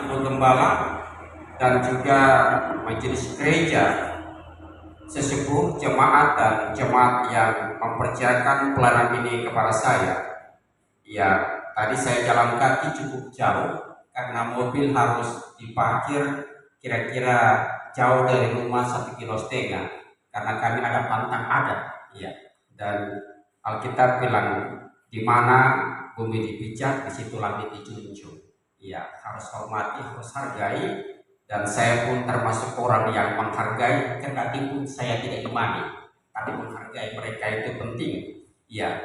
Ibu Gembala dan juga majelis gereja, sesepuh jemaat dan jemaat yang mempercayakan pelayanan ini kepada saya. Ya, tadi saya jalan kaki cukup jauh karena mobil harus diparkir kira-kira jauh dari rumah 1,5 km karena kami ada pantang adat. Ya, dan Alkitab bilang di mana bumi dipijak, di situ langit dijunjung. Ya, harus hormati, harus hargai, dan saya pun termasuk orang yang menghargai, kendati pun saya tidak imani, tapi menghargai mereka itu penting. Ya,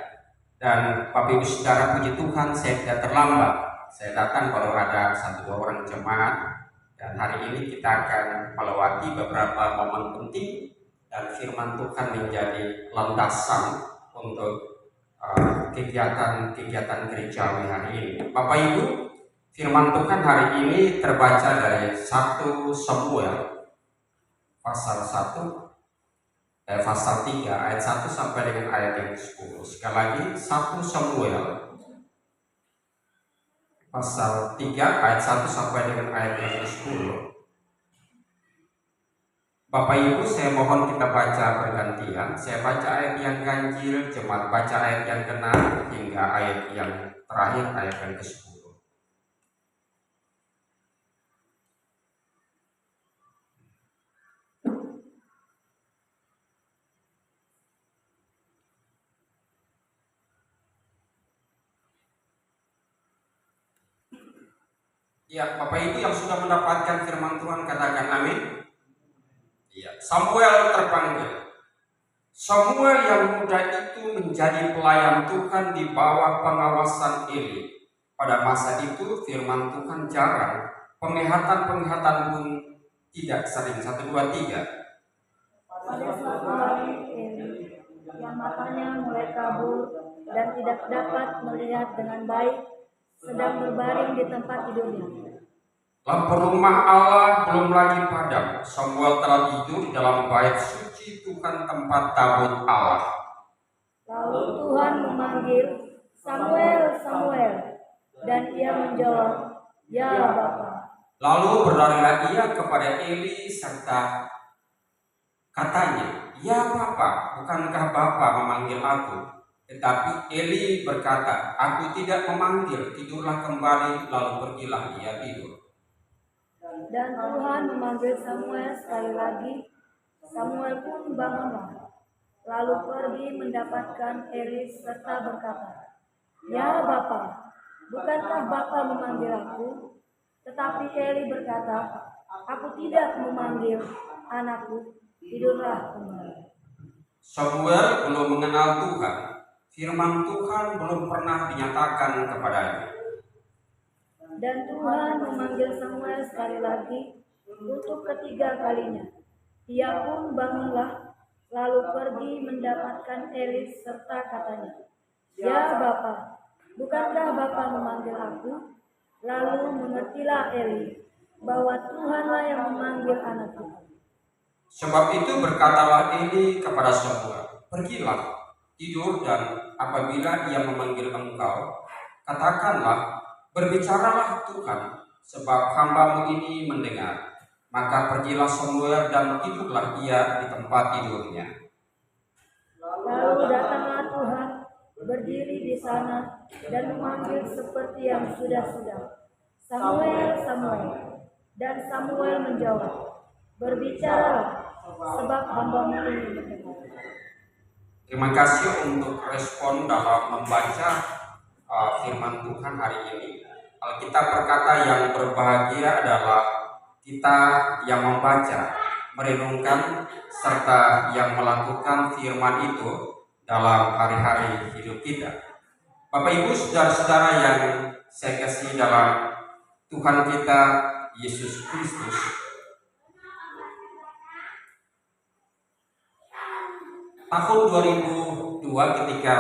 dan Bapak Ibu Saudara, puji Tuhan saya tidak terlambat. Saya datang baru ada 1-2 orang jemaat, dan hari ini kita akan melewati beberapa momen penting dan firman Tuhan menjadi landasan untuk kegiatan-kegiatan gerejawi hari ini. Bapak Ibu, firman Tuhan hari ini terbaca dari 1 Samuel pasal 3 ayat 1 sampai dengan ayat yang 10. Sekali lagi 1 Samuel pasal 3 ayat 1 sampai dengan ayat yang 10. Bapak Ibu, saya mohon kita baca bergantian. Saya baca ayat yang ganjil, jemaat baca ayat yang genap, hingga ayat yang terakhir, ayat yang ke-10. Ya, Bapak Ibu yang sudah mendapatkan firman Tuhan katakan amin. Ya, Samuel terpanggil. Samuel yang muda itu menjadi pelayan Tuhan di bawah pengawasan Eli. Pada masa itu firman Tuhan jarang, penglihatan pun tidak sering. 1, 2, 3. Pada suatu hari Eli yang matanya mulai kabur dan tidak dapat melihat dengan baik sedang berbaring di tempat tidurnya. Lampu rumah Allah belum lagi padam. Samuel telah tidur di dalam bait suci Tuhan, tempat tabut Allah. Lalu Tuhan memanggil, "Samuel, Samuel." Dan ia menjawab, "Ya Bapa." Lalu berlarilah ia kepada Eli serta katanya, "Ya Bapa, bukankah Bapa memanggil aku?" Tetapi Eli berkata, "Aku tidak memanggil, tidurlah kembali." Lalu pergilah ia tidur. Dan Tuhan memanggil Samuel sekali lagi. Samuel pun bangunlah, lalu pergi mendapatkan Eli serta berkata, "Ya Bapa, bukankah Bapa memanggil aku?" Tetapi Eli berkata, "Aku tidak memanggil, anakku, tidurlah kembali." Samuel belum mengenal Tuhan. Firman Tuhan belum pernah dinyatakan kepadanya. Dan Tuhan memanggil Samuel sekali lagi untuk ketiga kalinya. Ia pun bangunlah, lalu pergi mendapatkan Eli serta katanya, "Ya Bapa, bukankah Bapa memanggil aku?" Lalu mengertilah Eli bahwa Tuhanlah yang memanggil anakku. Sebab itu berkatalah Eli kepada Samuel, "Pergilah, tidur, dan apabila ia memanggil engkau, katakanlah, berbicaralah Tuhan, sebab hambamu ini mendengar." Maka pergilah Samuel dan tidurlah ia di tempat tidurnya. Lalu datanglah Tuhan, berdiri di sana, dan memanggil seperti yang sudah-sudah, "Samuel, Samuel." Dan Samuel menjawab, "Berbicaralah, sebab hambamu ini mendengar." Terima kasih untuk respon dalam membaca firman Tuhan hari ini. Alkitab berkata yang berbahagia adalah kita yang membaca, merenungkan, serta yang melakukan firman itu dalam hari-hari hidup kita. Bapak Ibu saudara-saudara yang saya kasih dalam Tuhan kita Yesus Kristus, tahun 2002 ketika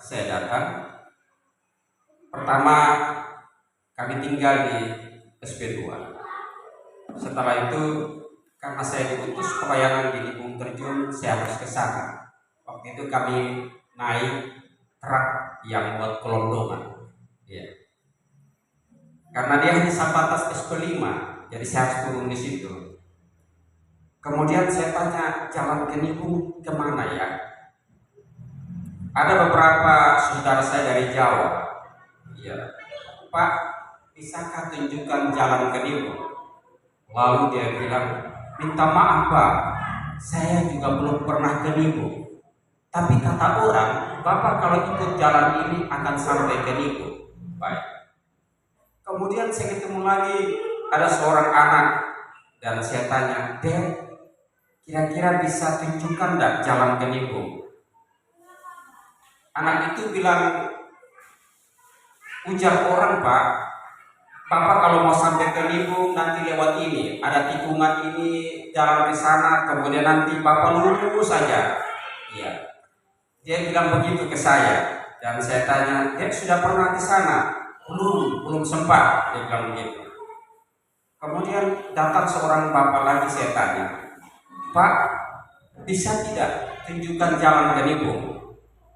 saya datang, pertama kami tinggal di SP2. Setelah itu karena saya diutus pelayanan di Libung Terjun, saya harus ke sana. Waktu itu kami naik truk yang buat kelondongan. Ya. karena dia hanya sebatas SP5, jadi saya harus turun di situ. Kemudian saya tanya, jalan ke Nibung kemana ya? Ada beberapa saudara saya dari Jawa. Ya, Pak, bisakah tunjukkan jalan ke Nibung? Lalu dia bilang, minta maaf Pak, saya juga belum pernah ke Nibung. Tapi kata orang, Bapak kalau ikut jalan ini akan sampai ke Nibung. Baik. Kemudian saya ketemu lagi, ada seorang anak, dan saya tanya, Dek, kira-kira bisa tunjukkan enggak jalan ke Nibung? Anak itu bilang, ujar orang Pak, Bapak kalau mau sampai ke Nibung nanti lewat ini, ada tikungan ini, jalan di sana, kemudian nanti Bapak lurus saja. Iya. Dia bilang begitu ke saya, dan saya tanya, dia sudah pernah di sana? Belum sempat. Dia bilang begitu. Kemudian datang seorang bapak lagi, saya tanya, Pak, bisa tidak tunjukkan jalan ke Nibung?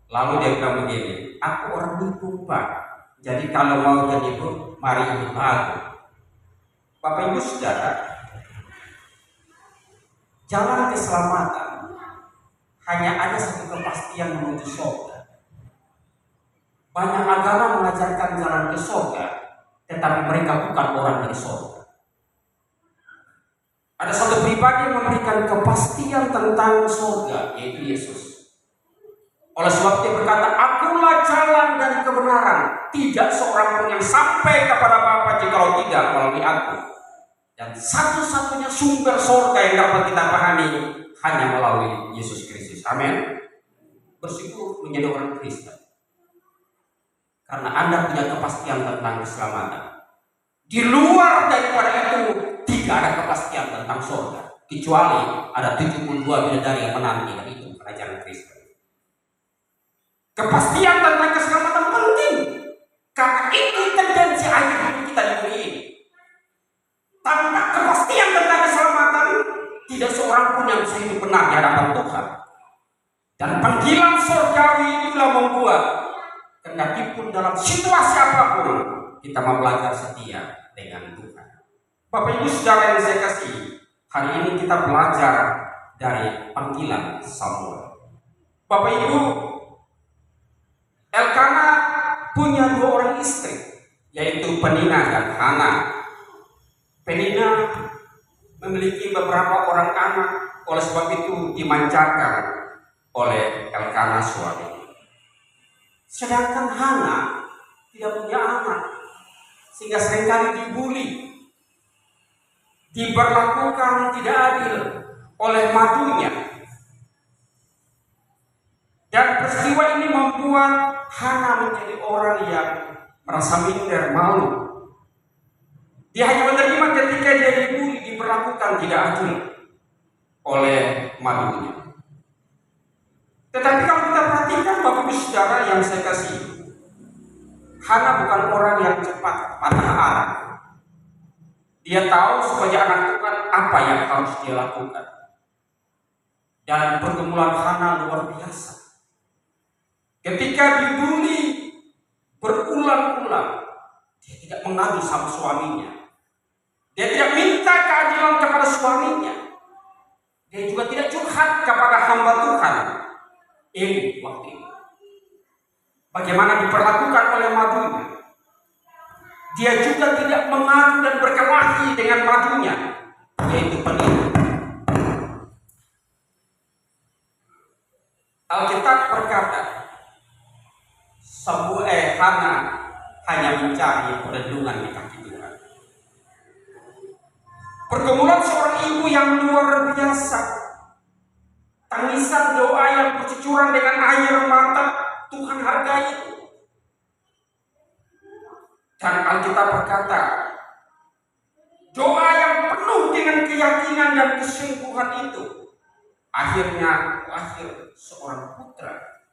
Lalu dia bilang begini, aku orang Nibung Pak, jadi kalau mau ke Nibung, mari ikut aku. Bapak Ibu Saudara, jalan keselamatan hanya ada satu kepastian menuju surga. Banyak agama mengajarkan jalan ke surga, tetapi mereka bukan orang dari surga. Ada satu pribadi yang memberikan kepastian tentang surga, yaitu Yesus. Oleh sebab dia berkata, akulah jalan dan kebenaran, tidak seorang pun yang sampai kepada Bapa jikalau tidak melalui aku. Dan satu-satunya sumber surga yang dapat kita pahami hanya melalui Yesus Kristus. Amin. Bersyukur menjadi orang Kristen, karena Anda punya kepastian tentang keselamatan. Di luar daripada itu tidak ada kepastian tentang surga, kecuali ada 72 bidadari yang menanti, dan itu ajaran Kristen. Kepastian tentang keselamatan penting, karena itu tendensi akhir hidup kita di bumi ini. Tanpa kepastian tentang keselamatan, tidak seorang pun yang bisa hidup benar di hadapan Tuhan. Dan panggilan surgawi itulah membuat, kendati pun dalam situasi apapun, kita mau belajar setia dengan Tuhan. Bapak Ibu Saudara yang saya kasih, hari ini kita belajar dari panggilan Samuel. Bapak Ibu, Elkana punya 2 orang istri, yaitu Penina dan Hana. Penina memiliki beberapa orang anak, oleh sebab itu dimanjakan oleh Elkana suami. Sedangkan Hana tidak punya anak, sehingga seringkali dibuli, diberlakukan tidak adil oleh madunya. Dan peristiwa ini membuat Hana menjadi orang yang merasa minder, malu. Dia hanya menerima ketika dia dibuli, diperlakukan tidak adil oleh madunya. Tetapi kalau kita perhatikan Bapak Ibu Saudara yang saya kasih, Hana bukan orang yang cepat patah arang. Dia tahu sebagai anak Tuhan apa yang harus dia lakukan. Dan pergumulan Hana luar biasa. Ketika dibuli berulang-ulang, dia tidak mengadu sama suaminya. Dia tidak minta keadilan kepada suaminya. Dia juga tidak curhat kepada hamba Tuhan. Ini waktu ini. Bagaimana diperlakukan oleh madunya. Dia juga tidak mengadu dan berkelahi dengan madunya, yaitu Penina. Alkitab berkata, Hana hanya mencari perlindungan di kaki Tuhan. Pergumulan seorang ibu yang luar biasa, tangisan doa yang bercucuran dengan air mata, Tuhan hargai itu. Dan Alkitab berkata, doa yang penuh dengan keyakinan dan kesungguhan itu akhirnya lahir seorang putra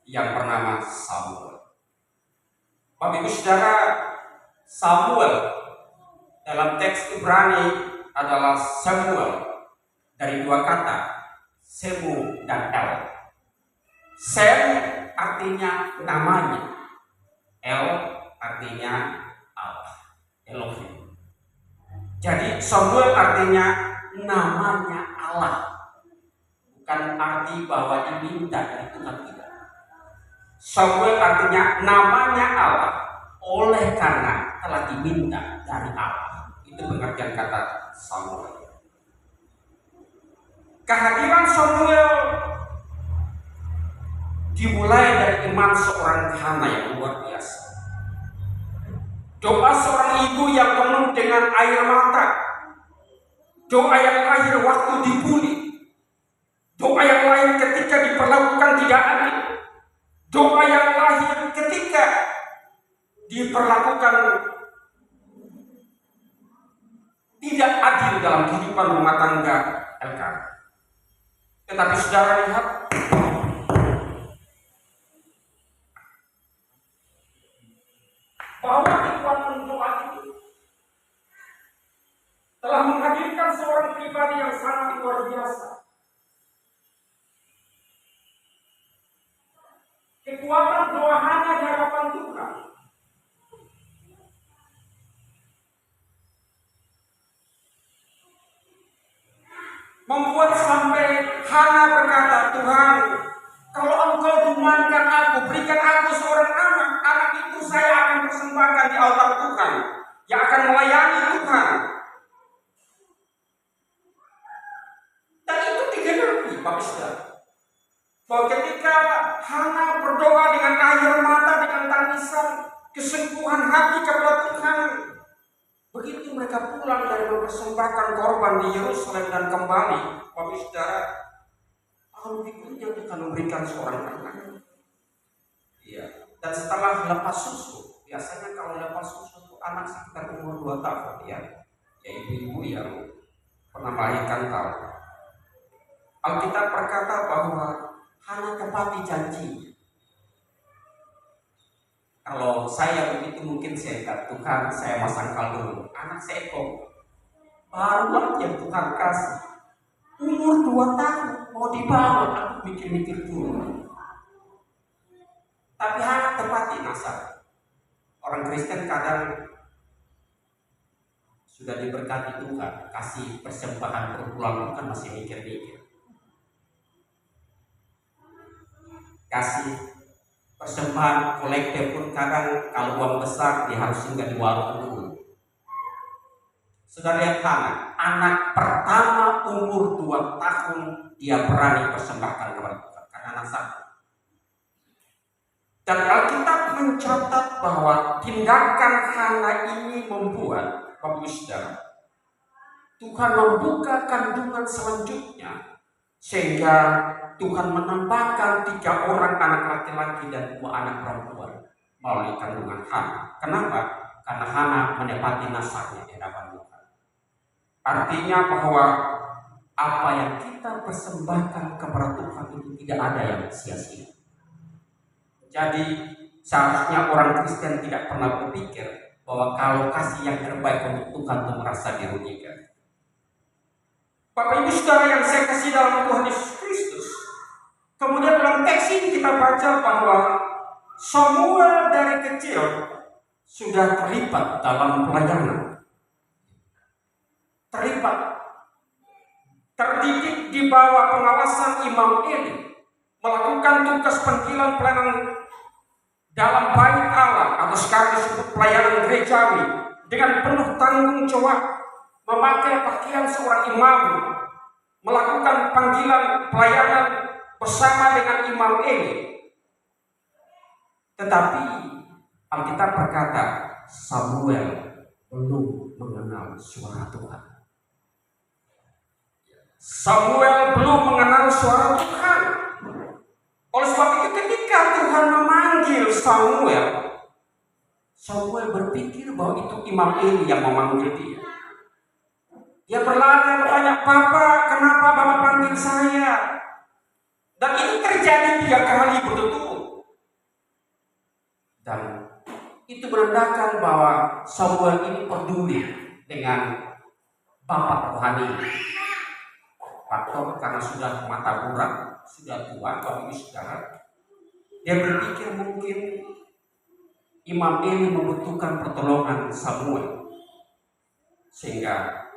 yang bernama Samuel. Bapak Ibu Saudara, Samuel dalam teks Ibrani adalah Samuel dari 2 kata, Semu dan El. Sem artinya namanya, El artinya Allah. Elohim. Jadi Samuel artinya namanya Allah, bukan arti bahwa diminta dari Tuhan, tidak. Samuel artinya namanya Allah oleh karena telah diminta dari Allah. Itu pengertian kata Samuel. Kehadiran Samuel dimulai dari iman seorang Hana yang luar biasa. Doa seorang ibu yang penuh dengan air mata. Doa yang lahir waktu dibuli. Doa yang lahir ketika diperlakukan tidak adil. Doa yang lahir ketika diperlakukan tidak adil dalam kehidupan rumah tangga Elkanah. Tetapi saudara lihat, bahwa kekuatan doa itu telah menghadirkan seorang pribadi yang sangat luar biasa. Kekuatan doa hanya di hadapan Tuhan membuat sampai Hana berkata, Tuhan, kalau Engkau firmankan aku, berikan aku seorang anak, anak itu saya akan persembahkan di altar Tuhan, yang akan melayani Tuhan. Dan itu digenapi, Bapak Saudara. Bahwa ketika Hana berdoa dengan air mata, dengan tangisan, kesungguhan hati kepada Tuhan, begitu mereka pulang dari mempersembahkan korban di Yerusalem dan kembali, Bapak Saudara, tahun berikutnya Tuhan memberikan seorang anak. Iya. Dan setelah lepas susu, biasanya kalau lepas susu itu anak sekitar umur 2 tahun, ya ibu-ibu yang pernah melahirkan tahu. Alkitab berkata bahwa Hana tepati janji. Kalau saya begitu mungkin saya kata, Tuhan saya masang kalung anak seekor, baru yang Tuhan kasih. Umur 2 tahun mau dibawa, aku mikir-mikir dulu. Tapi Hana tepati nasar. Orang Kristen kadang sudah diberkati Tuhan, kasih persembahan berulang kan masih mikir-mikir. Kasih persembahan kolektif pun kadang kalau uang besar dia harus singgah di warung dulu. Sudah lihat Hana, anak pertama umur 2 tahun dia berani persembahkan kepada Tuhan karena nasab. Dan Alkitab mencatat bahwa tindakan Hana ini membuat, Bapak Saudara, Tuhan membuka kandungan selanjutnya sehingga Tuhan menambahkan 3 orang anak laki-laki dan 2 anak perempuan melalui kandungan Hana. Kenapa? Karena Hana menepati nasabnya di hadapan Tuhan. Artinya bahwa apa yang kita persembahkan kepada Tuhan itu tidak ada yang sia-sia. Jadi seharusnya orang Kristen tidak pernah berpikir bahwa kalau kasih yang terbaik untuk Tuhan itu merasa dirugikan. Bapak Ibu Saudara yang saya kasih dalam Tuhan Yesus Kristus, kemudian dalam teks ini kita baca bahwa Samuel dari kecil sudah terlibat dalam pelayanan. Terlibat, terdidik di bawah pengawasan Imam Eli, melakukan tugas panggilan pelayanan dalam bait Allah atau sekarang disebut pelayanan gerejawi dengan penuh tanggung jawab, memakai pakaian seorang imam, melakukan panggilan pelayanan bersama dengan Imam Eli. Tetapi Alkitab berkata Samuel belum mengenal suara Tuhan. Samuel belum mengenal suara Tuhan. Oleh sebab itu ketika Tuhan memanggil Samuel, Samuel berpikir bahwa itu Imam Eli yang memanggil dia. Dia berlari bertanya, Papa, kenapa Bapak panggil saya? Dan ini terjadi 3 kali berturut-turut. Dan itu menandakan bahwa Samuel ini peduli dengan Bapak rohani. Faktor karena sudah mata burak, sudah tua, Bapak Ibu Saudara, dia berpikir mungkin Imam Eli membutuhkan pertolongan Samuel. sehingga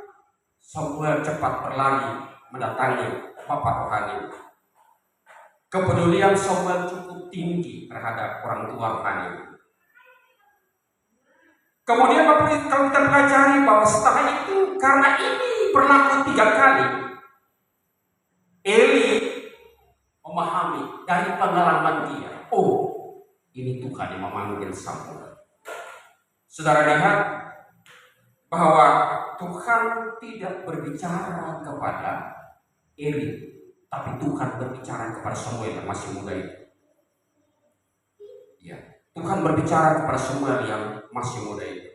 Samuel cepat berlari mendatangi bapak rohani. Kepedulian Samuel cukup tinggi terhadap orang tua rohani. Kemudian kalau kita pelajari bahwa setelah itu, karena ini berlaku 3 kali, Eli memahami dari pengalaman dia, oh, ini Tuhan yang memanggil Samuel. Saudara lihat bahwa Tuhan tidak berbicara kepada Eli, tapi Tuhan berbicara kepada Samuel yang masih muda itu. Ya, Tuhan berbicara kepada Samuel yang masih muda itu.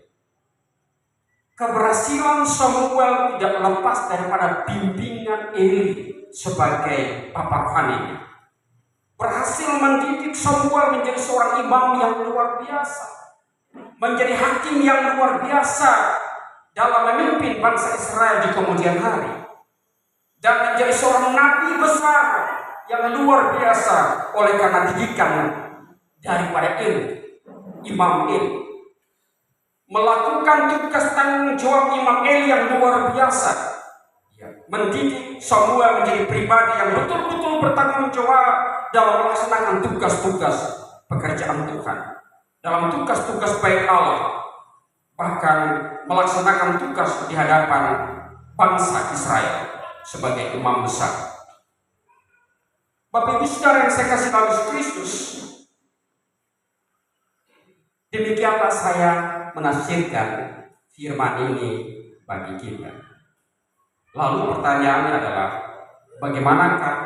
Keberhasilan Samuel tidak lepas daripada bimbingan Eli sebagai bapak rohaninya. Berhasil mendidik Samuel menjadi seorang imam yang luar biasa, menjadi hakim yang luar biasa dalam memimpin bangsa Israel di kemudian hari, dan menjadi seorang nabi besar yang luar biasa oleh karena didikan daripada Eli, imam Eli. Melakukan tugas tanggung jawab imam Eli yang luar biasa, mendidik Samuel menjadi pribadi yang betul-betul bertanggung jawab dalam melaksanakan tugas-tugas pekerjaan Tuhan, dalam tugas-tugas baik Allah, bahkan melaksanakan tugas di hadapan bangsa Israel sebagai imam besar. Bapak Ibu Saudara yang saya kasih dalam Kristus, demikianlah saya menafsirkan firman ini bagi kita. Lalu pertanyaannya adalah, bagaimanakah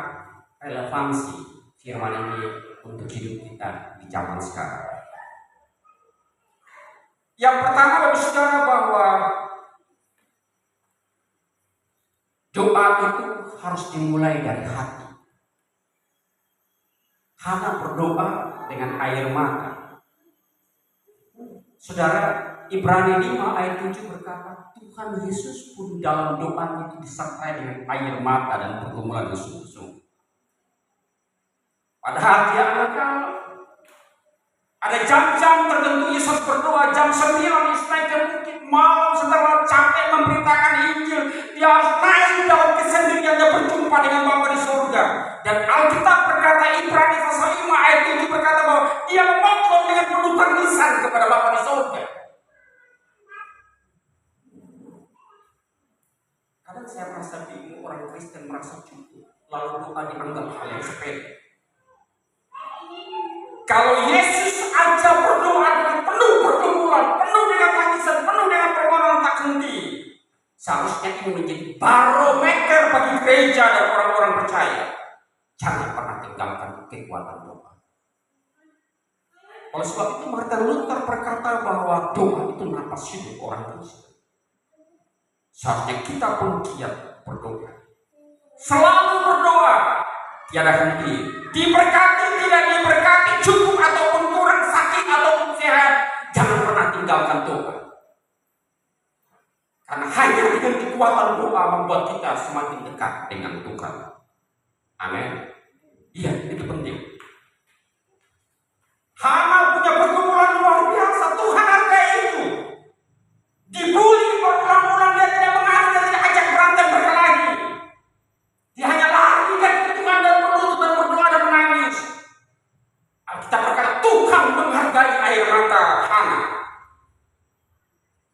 relevansi firman ini untuk hidup kita di zaman sekarang? Yang pertama, Bapak Saudara, bahwa doa itu harus dimulai dari hati. Hana berdoa dengan air mata. Saudara, Ibrani 5 ayat 7 berkata, Tuhan Yesus pun dalam doa itu disertai dengan air mata dan pergumulan yang sungguh-sungguh. Padahal dia ada jam-jam tertentu Yesus berdoa, jam 9 Yesus naik ke bukit, malam setelah capek memberitakan Injil, dia harus naik dalam kesendiriannya berjumpa dengan Bapa di surga. Dan Alkitab berkata, Ibrani pasal 5 ayat 7 berkata bahwa dia memohon dengan penuh tangisan kepada Bapa di surga. Kadang saya merasa bingung, orang Kristen merasa cukup, lalu doa dianggap hal yang sepele. Kalau Yesus aja berdoa dengan penuh pergumulan, penuh dengan tangisan, penuh dengan permohonan tak henti, seharusnya ini menjadi barometer bagi gereja dan orang-orang percaya. Jangan pernah tinggalkan kekuatan doa. Oleh sebab itu Martin Luther berkata bahwa doa itu napas hidup orang Kristen. Seharusnya kita pun giat berdoa, selalu berdoa, tiada henti. Diberkati tidak diberkati, cukup ataupun kurang, sakit ataupun sehat, jangan pernah tinggalkan doa. Karena hanya dengan kekuatan doa membuat kita semakin dekat dengan Tuhan. Amin. Iya, itu penting. Hana punya pergumulan luar biasa. Tuhan hargai itu. Dibully berulang-ulang, dia tidak mengalah, dia tidak ajak berantem berkelahi. Dia hanya lari dari Tuhan dan berlutut dan berdoa dan menangis. Alkitab berkata Tuhan menghargai air mata Hana.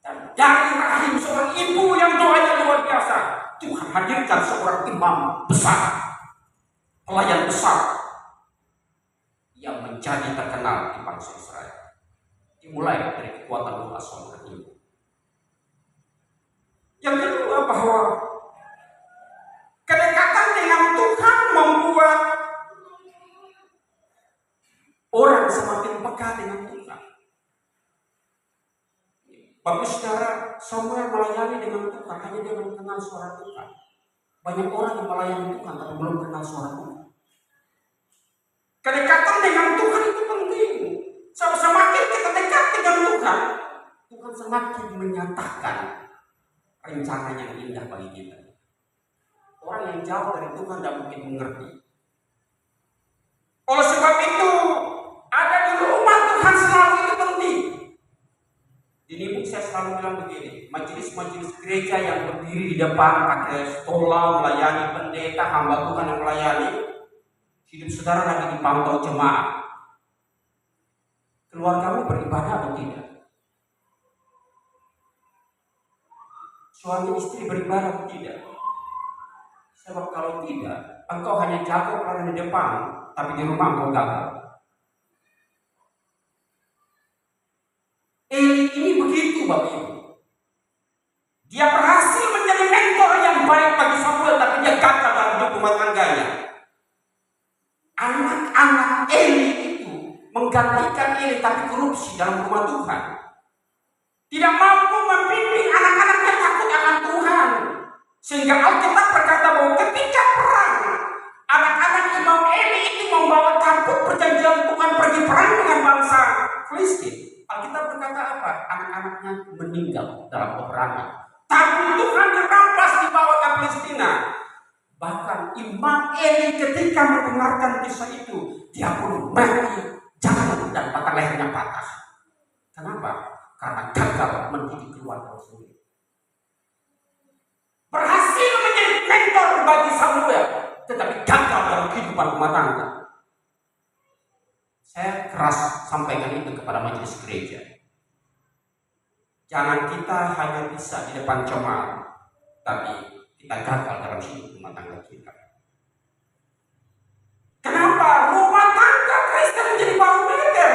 Dan dari rahim seorang ibu yang doanya luar biasa, Tuhan hadirkan seorang imam besar, pelayan besar yang menjadi terkenal di bangsa Israel. Dimulai dari kekuatan doa seorang ibu. Yang kedua, bahwa kedekatan dengan Tuhan membuat orang semakin peka dengan Tuhan. Bapak Saudara, Samuel melayani dengan Tuhan hanya dia mengenal suara Tuhan. Banyak orang yang melayani Tuhan tapi belum kenal suara Tuhan. Kedekatan dengan Tuhan itu penting. Semakin kita dekat dengan Tuhan, Tuhan semakin menyatakan rencana yang indah bagi kita. Orang yang jauh dari Tuhan tidak mungkin mengerti. Oleh sebab itu, ada di rumah Tuhan selalu itu penting. Di saya selalu bilang begini, majelis-majelis gereja yang berdiri di depan pakai stola melayani pendeta, hamba Tuhan yang melayani, hidup saudara lagi dipantau jemaat. Keluargamu beribadah atau tidak? Suami istri beribadah atau tidak? Sebab kalau tidak, engkau hanya jago pelayanan di depan, tapi di rumah engkau gagal. Eli ini begitu Bapak Ibu. Dia berhasil menjadi mentor yang baik bagi Samuel, tapi dia gagal dalam hidup rumah tangganya. Anak-anak Eli itu menggantikan Eli, tapi korupsi dalam rumah Tuhan. Tidak mampu membimbing anak-anaknya takut akan Tuhan. Sehingga Alkitab berkata bahwa ketika perang, anak-anak Imam Eli itu membawa tabut perjanjian Tuhan pergi perang dengan bangsa Filistin. Alkitab berkata apa? Anak-anaknya meninggal dalam peperangan. Tabut Tuhan dirampas dibawa ke Palestina. Bahkan Imam Eli ketika mendengarkan kisah itu, dia pun mati, jatuh dan patah lehernya patah. Kenapa? Karena gagal mendidik keluarga sendiri. Berhasil menjadi mentor bagi Samuel, tetapi gagal dalam kehidupan rumah tangga. Saya keras sampaikan itu kepada majelis gereja. Jangan kita hanya bisa di depan jemaat, tapi kita gagal dalam hidup rumah tangga kita. Kenapa? Rumah tangga Kristen menjadi barometer.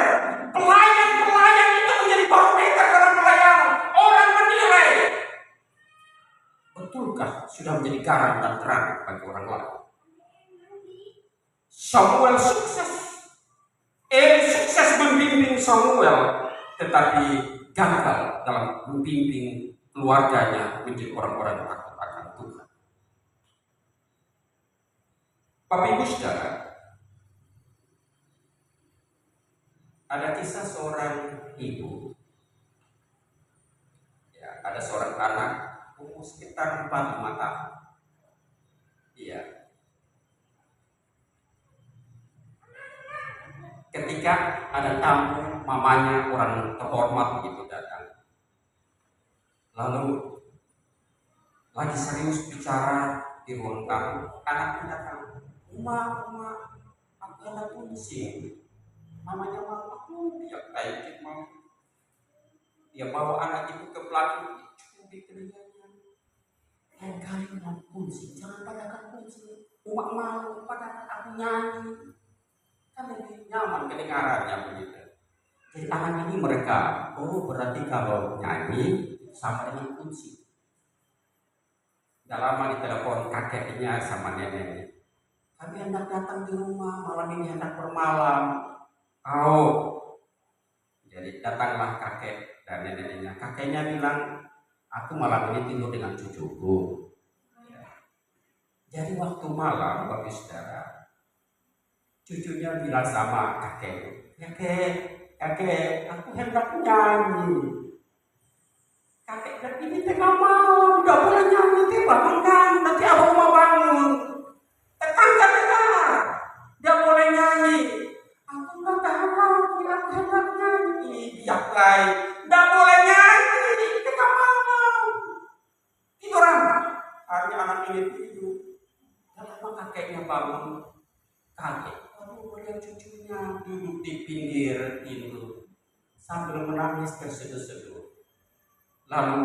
Pelayan-pelayan itu menjadi barometer dalam pelayanan. Orang menilai, betulkah sudah menjadi garam dan terang bagi orang lain? Samuel sukses. Eli sukses membimbing Samuel, tetapi gagal dalam membimbing keluarganya menjadi orang-orang yang takut akan Tuhan. Bapak Ibu Saudara, ada kisah seorang ibu. Ya, ada seorang anak umur sekitar 4-5 tahun. Iya. Ketika ada tamu, mamanya orang terhormat begitu datang. Lalu lagi serius bicara di ruang tamu, anaknya datang. Uma, aku ada pusing. Mamanya aku biar baik mau. Dia bawa anak itu ke belakang, cubit telinganya. Lain kali mau pusing, jangan pada pusing. Uma mau pada aku nyanyi. Kan lebih nyaman kedengarannya begitu. Jadi anak ini mereka, berarti kalau nyanyi sama dengan kunci. Tidak lama ditelepon kakeknya sama neneknya. Kami hendak datang di rumah, malam ini hendak bermalam. Jadi datanglah kakek dan neneknya. Kakeknya bilang, aku malam ini tidur dengan cucuku. Jadi waktu malam, Bapak Saudara, cucunya bilang sama kakek, aku hendak nyanyi. Kakek bilang, ini tengah malam, tidak boleh nyanyi, bangun, nanti abang mau bangun. Tetangga dengar, tidak boleh nyanyi. Aku nggak tahan lagi, aku hendak nyanyi. Biarlah, tidak boleh nyanyi, tengah malam. Tiduran, akhirnya anak ini tidur. Lama kakeknya bangun, kaget. Melihat cucunya duduk di pinggir pintu sambil menangis terseduh-seduh. Lalu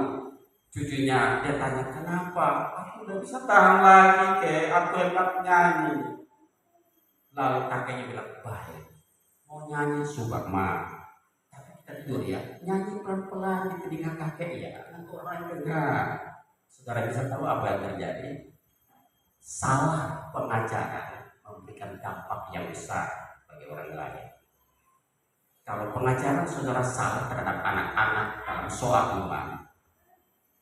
cucunya dia tanya, kenapa? Aku udah bisa tahan lagi, aku hendak nyanyi. Lalu kakeknya bilang, baik, mau nyanyi subak mah, tapi kita tidur ya, nyanyi pelan-pelan di telinga kakek ya, nanti orang dengar. Saudara bisa tahu apa yang terjadi? Salah pengajaran memberikan dampak yang besar bagi orang lain. Kalau pengajaran saudara salah terhadap anak-anak dalam soal iman,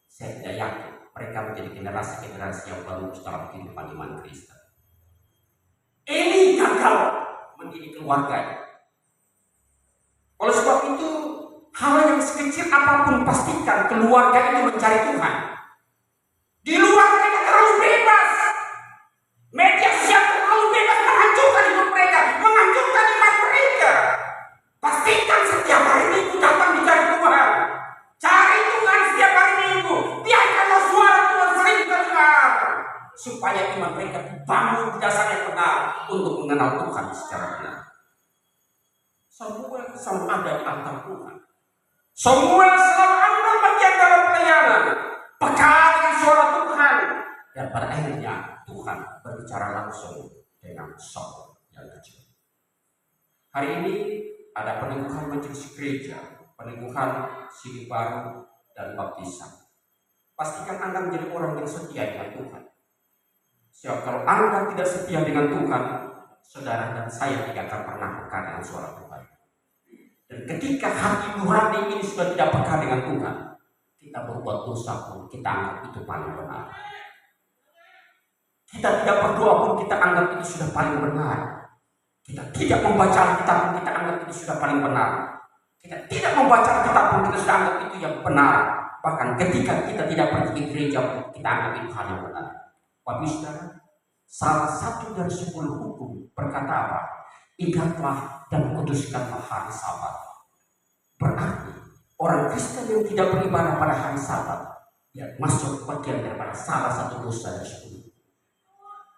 saya tidak yakin mereka menjadi generasi-generasi yang baru dalam kehidupan iman Kristen. Ini gagal mendidik keluarganya. Oleh sebab itu, hal yang sekecil apapun pastikan keluarga itu mencari Tuhan. Di luar mereka terlalu bebas. Media sosial terlalu bebas menghancurkan hidup mereka, menghancurkan iman mereka. Pastikan setiap hari Minggu datang dicari Tuhan. Cari supaya iman mereka dibangun di dasar yang benar untuk mengenal Tuhan secara benar. Samuel selalu ada di antara Tuhan. Samuel selalu ambil bagian dalam pelayanan, peka dengan suara Tuhan, dan pada akhirnya Tuhan berbicara langsung dengan Saul yang kecil. Hari ini ada peneguhan majelis gereja, peneguhan siri baru dan baptisan. Pastikan Anda menjadi orang yang setia dengan Tuhan. Sebab kalau Anda tidak setia dengan Tuhan, saudara dan saya tidak akan pernah peka dengan suara Tuhan. Dan ketika hati nurani ini sudah tidak peka dengan Tuhan, kita berbuat dosa pun kita anggap itu paling benar. Kita tidak berdoa pun kita anggap itu sudah paling benar. Kita tidak membaca Alkitab pun kita anggap itu sudah paling benar. Kita tidak membaca Alkitab pun kita sudah anggap itu yang benar. Bahkan ketika kita tidak pergi ke gereja pun kita anggap itu hal yang benar. Bapak saudara, salah satu dari 10 hukum berkata apa? Ingatlah dan kuduskanlah hari Sabat. Berarti orang Kristen yang tidak beribadah pada hari Sabat, dia masuk bagian daripada salah satu dosa dari 10.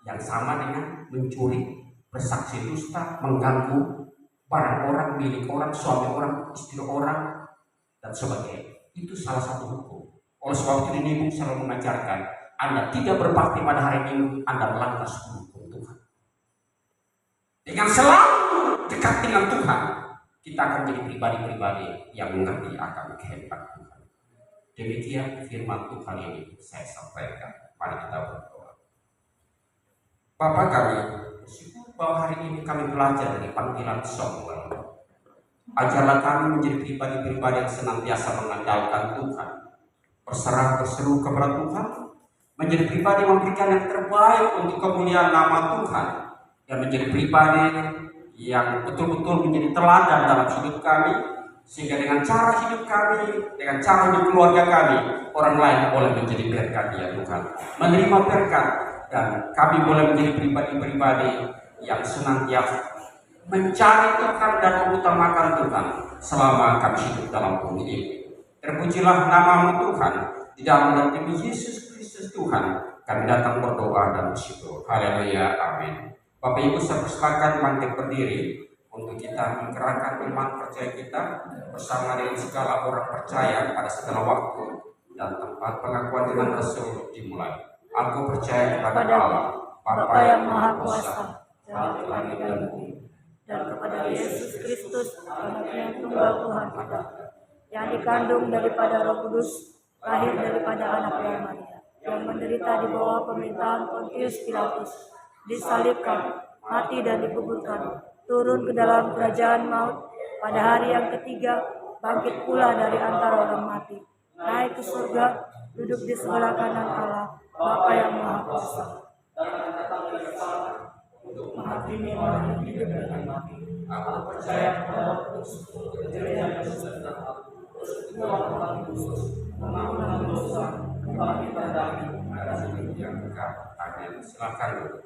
Yang sama dengan mencuri, bersaksi dusta, mengganggu barang orang, milik orang, suami orang, istri orang, dan sebagainya. Itu salah satu hukum. Oleh sebab itu ini selalu mengajarkan Anda tidak berbakti pada hari Minggu, Anda melanggar 10 hukum Tuhan. Dengan selalu dekat dengan Tuhan, kita akan menjadi pribadi-pribadi yang mengerti akan kehendak Tuhan. Demikian firman Tuhan ini saya sampaikan. Mari kita berdoa. Bapa kami, bersyukur bahwa hari ini kami belajar dari panggilan Samuel. Ajarlah kami menjadi pribadi-pribadi yang senantiasa mengandalkan Tuhan, berserah berseru kepada Tuhan, menjadi pribadi yang memberikan yang terbaik untuk kemuliaan nama Tuhan, dan menjadi pribadi yang betul-betul menjadi teladan dalam hidup kami, sehingga dengan cara hidup kami, dengan cara hidup keluarga kami, orang lain boleh menjadi berkat ya Tuhan, menerima berkat, dan kami boleh menjadi pribadi-pribadi yang senantiasa mencari Tuhan dan mengutamakan Tuhan selama kami hidup dalam bumi ini. Terpujilah nama-Mu Tuhan, di dalam nama Yesus Kristus Tuhan kami datang berdoa dan bersyukur. Haleluya, amin. Bapak Ibu, saya persilakan bangkit berdiri untuk kita menggerakkan iman percaya kita bersama dengan segala orang percaya pada segala waktu dan tempat pengakuan dengan Rasul dimulai. Aku percaya kepada Allah, Bapa yang Maha Kuasa, dan langit dan bumi, dan kepada Yesus Kristus, Anak yang tunggal Tuhan kita, yang dikandung daripada Roh Kudus, lahir daripada anak yang Maria, yang menderita di bawah pemerintahan Pontius Pilatus, disalibkan, mati dan dikuburkan, turun ke dalam kerajaan maut, pada hari yang ketiga bangkit pula dari antara orang mati, naik ke surga, duduk di sebelah kanan Allah, Bapa yang Maha Kuasa, untuk menghakimi orang yang hidup dan mati. Aku percaya kepada Kristus, kejadian dan kembali pada hidup yang kekal. Amin. Silakan.